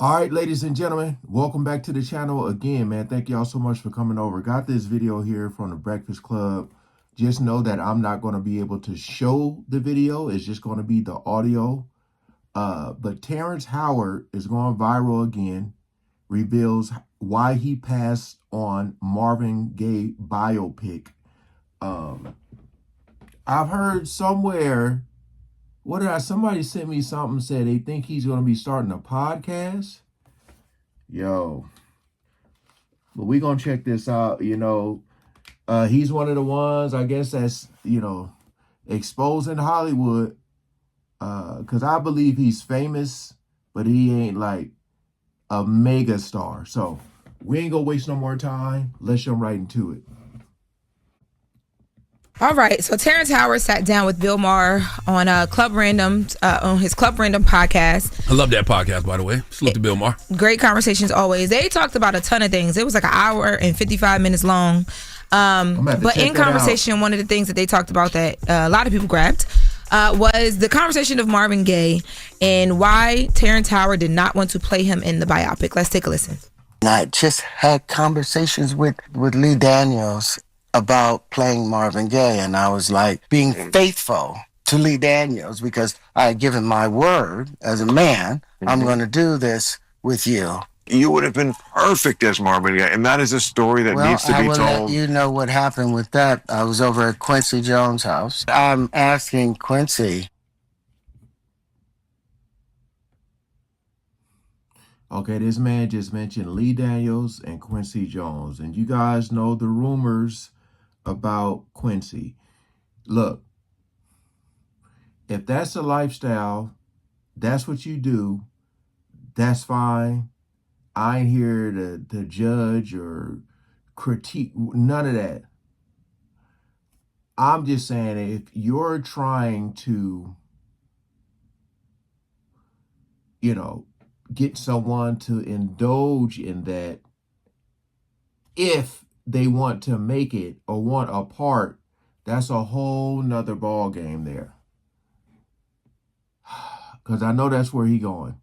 All right, ladies and gentlemen, welcome back to the channel again, man. Thank y'all so much for coming over. Got this video here from the Breakfast Club. Just know that I'm not going to be able to show the video. It's just going to be the audio. But Terrence Howard is going viral again, reveals why he passed on Marvin Gaye biopic. I've heard somewhere, somebody sent me something, said they think he's going to be starting a podcast. Yo, but we going to check this out. He's one of the ones, I guess, that's, exposing Hollywood. Because I believe he's famous, but he ain't like a mega star. So we ain't going to waste no more time. Let's jump right into it. All right, so Terrence Howard sat down with Bill Maher on Club Random, on his Club Random podcast. I love that podcast, by the way. Salute to Bill Maher. Great conversations always. They talked about a ton of things. It was like an hour and 55 minutes long. But in conversation, one of the things that they talked about that a lot of people grabbed was the conversation of Marvin Gaye and why Terrence Howard did not want to play him in the biopic. Let's take a listen. I just had conversations with Lee Daniels about playing Marvin Gaye, and I was like being faithful to Lee Daniels because I had given my word as a man, I'm going to do this with you. You would have been perfect as Marvin Gaye, and that is a story that needs to be told. Let you know what happened with that. I was over at Quincy Jones' house. I'm asking Quincy. Okay, this man just mentioned Lee Daniels and Quincy Jones, and you guys know the rumors about Quincy. Look, if that's a lifestyle, that's what you do, that's fine. I ain't here to judge or critique, none of that. I'm just saying, if you're trying to, get someone to indulge in that, if they want to make it or want a part, that's a whole nother ball game there. Because I know that's where he's going.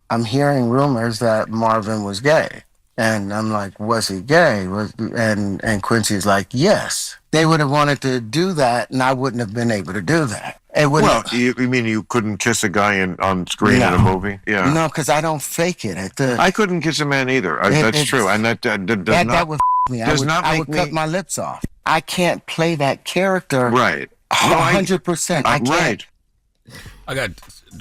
I'm hearing rumors that Marvin was gay. And I'm like, was he gay? And Quincy's like, yes. They would have wanted to do that, and I wouldn't have been able to do that. Well, you mean you couldn't kiss a guy on screen in a movie? Yeah. No, because I don't fake it. I couldn't kiss a man either. That's true. And that does not... That would me. I would cut my lips off. I can't play that character. Right. 100%. I can't. Right. I got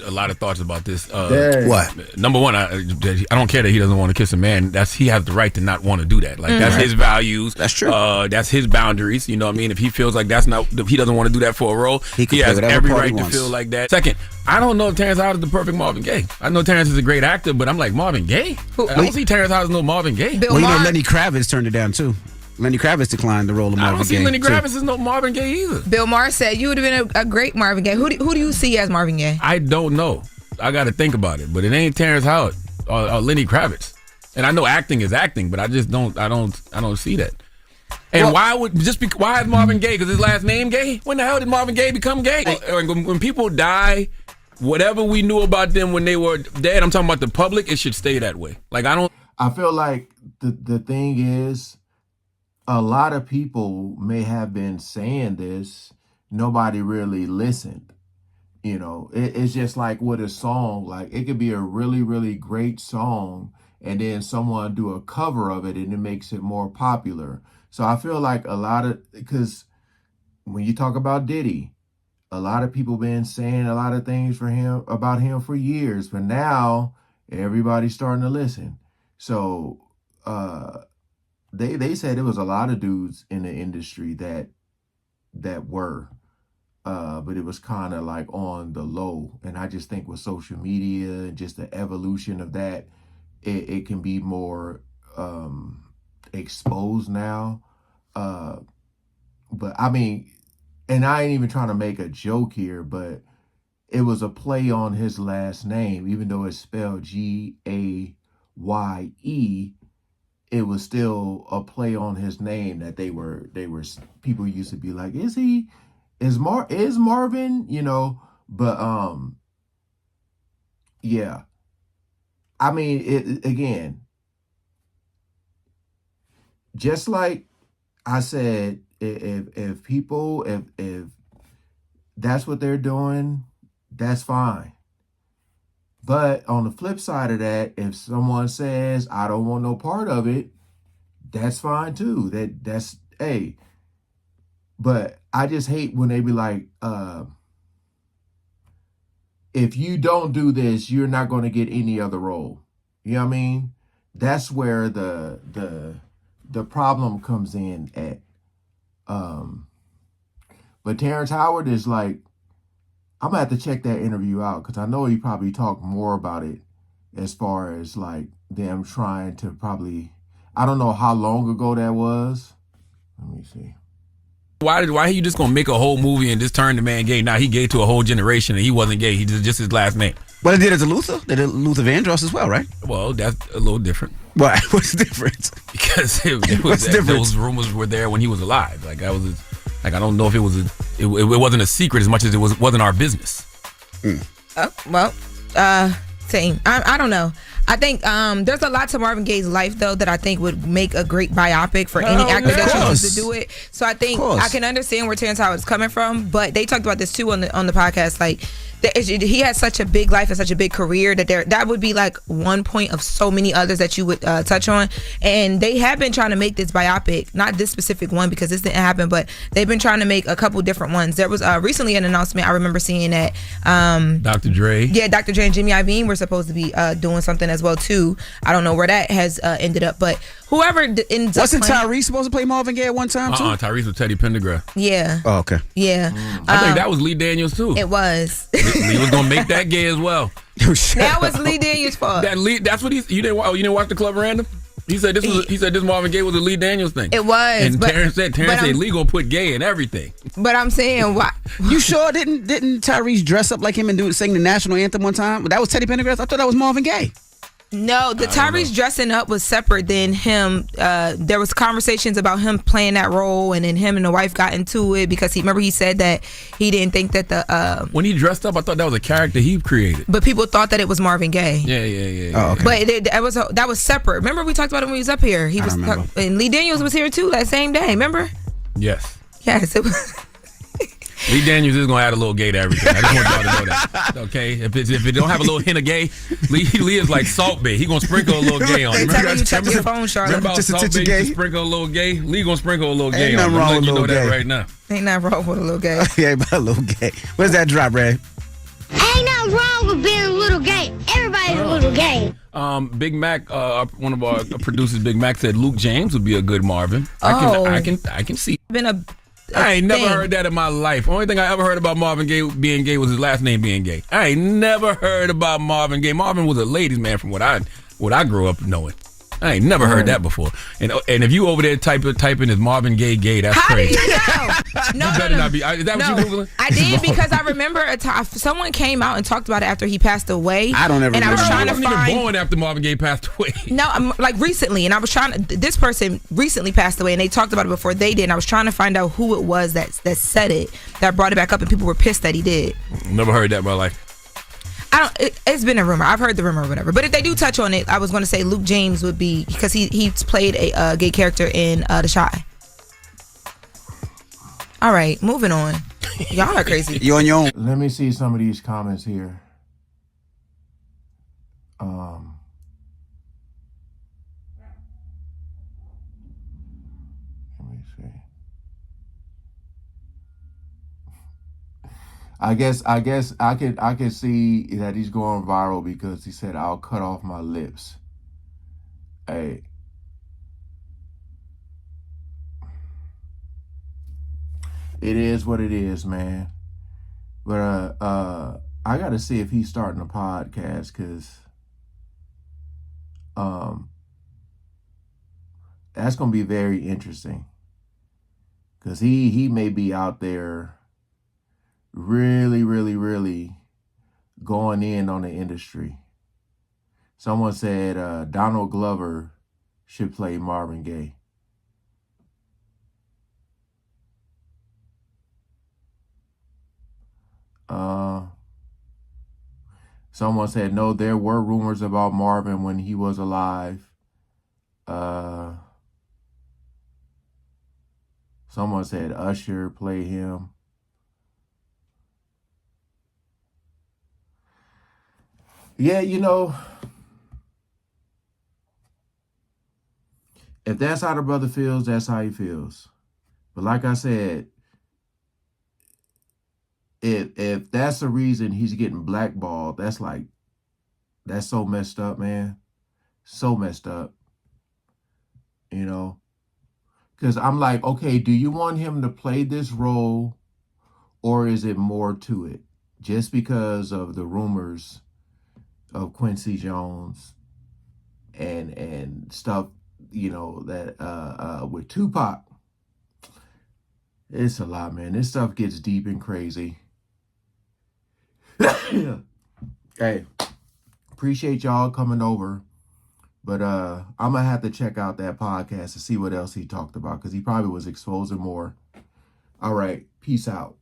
a lot of thoughts about this. What? Number one, I don't care that he doesn't want to kiss a man. He has the right to not want to do that. Like that's his values. That's true. That's his boundaries. You know what I mean? If he feels like he doesn't want to do that for a role, he has every right to feel like that. Second, I don't know if Terrence Howard is the perfect Marvin Gaye. I know Terrence is a great actor, but I'm like, Marvin Gaye? I don't see Terrence Howard as no Marvin Gaye. Lenny Kravitz turned it down too. Lenny Kravitz declined the role of Marvin Gaye. I don't see Lenny Kravitz as no Marvin Gaye either. Bill Maher said you would have been a great Marvin Gaye. Who do you see as Marvin Gaye? I don't know. I got to think about it, but it ain't Terrence Howard or Lenny Kravitz. And I know acting is acting, but I just don't see that. And why is Marvin Gaye? Because his last name Gaye? When the hell did Marvin Gaye become gay? When people die, whatever we knew about them when they were dead, I'm talking about the public, it should stay that way. I feel like the thing is, a lot of people may have been saying this, nobody really listened. It's just like with a song, like it could be a really, really great song and then someone do a cover of it and it makes it more popular. So I feel like because when you talk about Diddy, a lot of people been saying a lot of things about him for years, but now everybody's starting to listen. So, They said there was a lot of dudes in the industry that were, but it was kind of like on the low. And I just think with social media and just the evolution of that, it can be more exposed now. But I mean, and I ain't even trying to make a joke here, but it was a play on his last name, even though it's spelled Gaye. It was still a play on his name that they were people used to be like, is Marvin, but yeah. I mean, it again, just like I said, if people, if that's what they're doing, that's fine. But on the flip side of that, if someone says I don't want no part of it, that's fine too. That's hey. But I just hate when they be like, if you don't do this, you're not going to get any other role. You know what I mean? That's where the problem comes in at. But Terrence Howard is like, I'm gonna have to check that interview out because I know he probably talked more about it as far as like them trying to probably, I don't know how long ago that was. Let me see. Why you just gonna make a whole movie and just turn the man gay? Now he gay to a whole generation and he wasn't gay. He just his last name. Well, they did it to Luther. They did Luther Vandross as well, right? Well, that's a little different. Why? What's the difference? Because those rumors were there when he was alive. Like that was like I don't know if it wasn't a secret as much as it wasn't our business. Same. I don't know. I think there's a lot to Marvin Gaye's life though that I think would make a great biopic for any actor that chooses to do it. So I think I can understand where Terrence Howard is coming from, but they talked about this too on the podcast. Like he had such a big life and such a big career that would be like one point of so many others that you would touch on. And they have been trying to make this biopic, not this specific one because this didn't happen, but they've been trying to make a couple different ones. There was recently an announcement I remember seeing that Dr. Dre. Yeah, Dr. Dre and Jimmy Iovine were supposed to be doing something as well too. I don't know where that has ended up, but whoever ends up wasn't Tyrese supposed to play Marvin Gaye at one time too? Tyrese was Teddy Pendergrass. Yeah. Oh, okay. Yeah. I think that was Lee Daniels too. It was. Lee was gonna make that gay as well. That was Lee Daniels' fault. That's what you didn't watch the Club Random? He said this Marvin Gaye was a Lee Daniels thing. It was. And Terrence said Lee gonna put gay in everything. But I'm saying why? You sure didn't Tyrese dress up like him and sing the national anthem one time? That was Teddy Pendergrass. I thought that was Marvin Gaye. No, the Tyrese dressing up was separate than him. There was conversations about him playing that role, and then him and the wife got into it because he said that he didn't think that when he dressed up, I thought that was a character he created. But people thought that it was Marvin Gaye. Yeah. Oh, okay. But that was separate. Remember we talked about it when he was up here. And Lee Daniels was here too that same day. Remember? Yes. Yes, it was. Lee Daniels is gonna add a little gay to everything. I just want y'all to know that. Okay, if it don't have a little hint of gay, Lee is like Salt Bae. He gonna sprinkle a little gay on it. Remember you check your phone, Charlotte. Remember just Salt Bae gay. Sprinkle a little gay. Lee gonna sprinkle a little gay Ain't on it. nothing wrong with You a know little that gay right now. Ain't nothing wrong with a little gay. Yeah, but a little gay. Where's that drop, Ray? Ain't nothing wrong with being a little gay. Everybody's a little gay. Big Mac, one of our producers, Big Mac said Luke James would be a good Marvin. I can see. I ain't never heard that in my life. Only thing I ever heard about Marvin Gaye being gay was his last name being gay. I ain't never heard about Marvin Gaye. Marvin was a ladies' man from what I grew up knowing. I ain't never heard that before. And if you over there typing is Marvin Gaye gay, that's crazy. How do you know? No. Not be. Is that what you Googling? I did because I remember a time someone came out and talked about it after he passed away. I don't ever. And I was trying to find. Even born after Marvin Gaye passed away. No, I'm like recently, and I was trying to. This person recently passed away, and they talked about it before they did. And I was trying to find out who it was that said it, that brought it back up, and people were pissed that he did. Never heard that in my life. It's been a rumor. I've heard the rumor or whatever. But if they do touch on it, I was going to say Luke James would be, because he's played a gay character in The Chi. All right, moving on. Y'all are crazy. You on your own. Let me see some of these comments here. Let me see. I guess I can see that he's going viral because he said, "I'll cut off my lips." Hey. It is what it is, man. But I got to see if he's starting a podcast, because that's going to be very interesting, because he may be out there really, really, really going in on the industry. Someone said Donald Glover should play Marvin Gaye. Someone said, no, there were rumors about Marvin when he was alive. Someone said Usher play him. Yeah, you know, if that's how the brother feels, that's how he feels. But like I said, if that's the reason he's getting blackballed, that's so messed up, man. So messed up. You know? Because I'm like, okay, do you want him to play this role, or is it more to it? Just because of the rumors of Quincy Jones and stuff, you know, that with Tupac. It's a lot, man. This stuff gets deep and crazy. Hey, appreciate y'all coming over. But I'm gonna have to check out that podcast to see what else he talked about, because he probably was exposing more. All right, peace out.